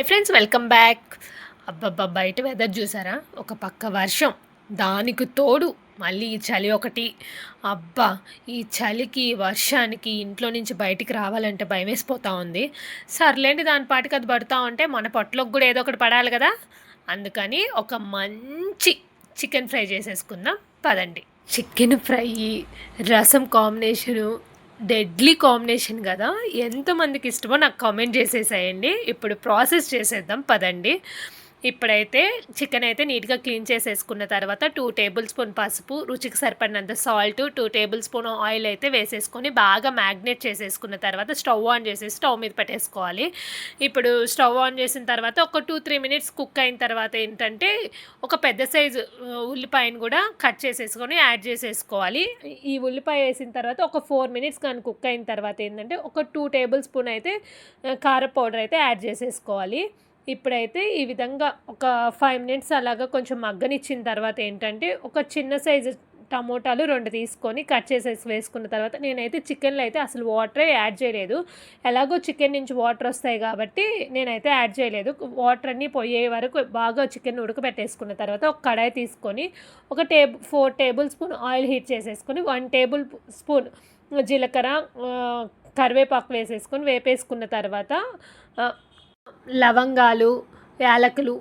Hi friends, welcome back. అబ్బబ్బా! బయట weather చూసారా? ఒక పక్క వర్షం, దానికి తోడు మళ్ళీ ఈ చలి ఒకటి. అబ్బా! ఈ చలికి, వర్షానికి ఇంట్లో నుంచి బయటికి రావాలంటే భయమేసిపోతా ఉంది. సర్లేండి, దాని పాటికి అది పడతా ఉంటే మన పొట్టలోకి కూడా ఏదో ఒకటి పడాలి కదా! అందుకని ఒక మంచి చికెన్ ఫ్రై చేసేసుకుందాం పదండి. చికెన్ ఫ్రై, రసం కాంబినేషను డెడ్లీ కాంబినేషన్ కదా! ఎంతమందికి ఇష్టమో నాకు కామెంట్ చేసేసేయండి. ఇప్పుడు ప్రాసెస్ చేసేద్దాం పదండి. ఇప్పుడైతే చికెన్ అయితే నీట్‌గా క్లీన్ చేసేసుకున్న తర్వాత 2 టేబుల్ స్పూన్ పసుపు, రుచికి సరిపడినంత సాల్ట్, 2 టేబుల్ స్పూన్ ఆయిల్ అయితే వేసేసుకొని బాగా మ్యాగ్నేట్ చేసేసుకున్న తర్వాత స్టవ్ ఆన్ చేసేసి స్టవ్ మీద పెట్టేసుకోవాలి. ఇప్పుడు స్టవ్ ఆన్ చేసిన తర్వాత ఒక 2-3 మినిట్స్ కుక్ అయిన తర్వాత ఏంటంటే ఒక పెద్ద సైజు ఉల్లిపాయను కూడా కట్ చేసేసుకొని యాడ్ చేసేసుకోవాలి. ఈ ఉల్లిపాయ వేసిన తర్వాత ఒక 4 మినిట్స్ కానీ కుక్ అయిన తర్వాత ఏంటంటే ఒక 2 టేబుల్ స్పూన్ అయితే కారం పౌడర్ అయితే యాడ్ చేసేసుకోవాలి. ఇప్పుడైతే ఈ విధంగా ఒక 5 మినిట్స్ అలాగా కొంచెం మగ్గనిచ్చిన తర్వాత ఏంటంటే ఒక చిన్న సైజు టమోటాలు 2 తీసుకొని కట్ చేసేసి వేసుకున్న తర్వాత నేనైతే చికెన్లో అయితే అసలు వాటరే యాడ్ చేయలేదు. ఎలాగో చికెన్ నుంచి వాటర్ వస్తాయి కాబట్టి నేనైతే యాడ్ చేయలేదు. వాటర్ అన్నీ పోయే వరకు బాగా చికెన్ ఉడకబెట్టేసుకున్న తర్వాత ఒక కడాయి తీసుకొని ఒక 4 టేబుల్ స్పూన్ ఆయిల్ హీట్ చేసేసుకొని 1 టేబుల్ స్పూన్ జీలకర్ర, కరివేపాకు వేసేసుకొని వేపేసుకున్న తర్వాత లవంగాలు, యాలకులు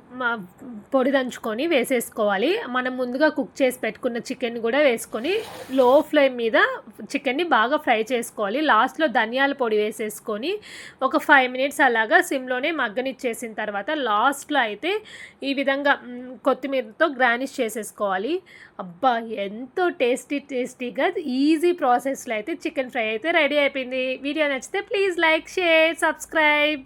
పొడి దంచుకొని వేసేసుకోవాలి. మనం ముందుగా కుక్ చేసి పెట్టుకున్న చికెన్ కూడా వేసుకొని లో ఫ్లేమ్ మీద చికెన్ని బాగా ఫ్రై చేసుకోవాలి. లాస్ట్లో ధనియాల పొడి వేసేసుకొని ఒక 5 మినిట్స్ అలాగా సిమ్లోనే మగ్గనిచ్చేసిన తర్వాత లాస్ట్లో అయితే ఈ విధంగా కొత్తిమీరతో గార్నిష్ చేసేసుకోవాలి. అబ్బా! ఎంతో టేస్టీగా ఈజీ ప్రాసెస్లో అయితే చికెన్ ఫ్రై అయితే రెడీ అయిపోయింది. వీడియో నచ్చితే ప్లీజ్ లైక్, షేర్, సబ్స్క్రైబ్.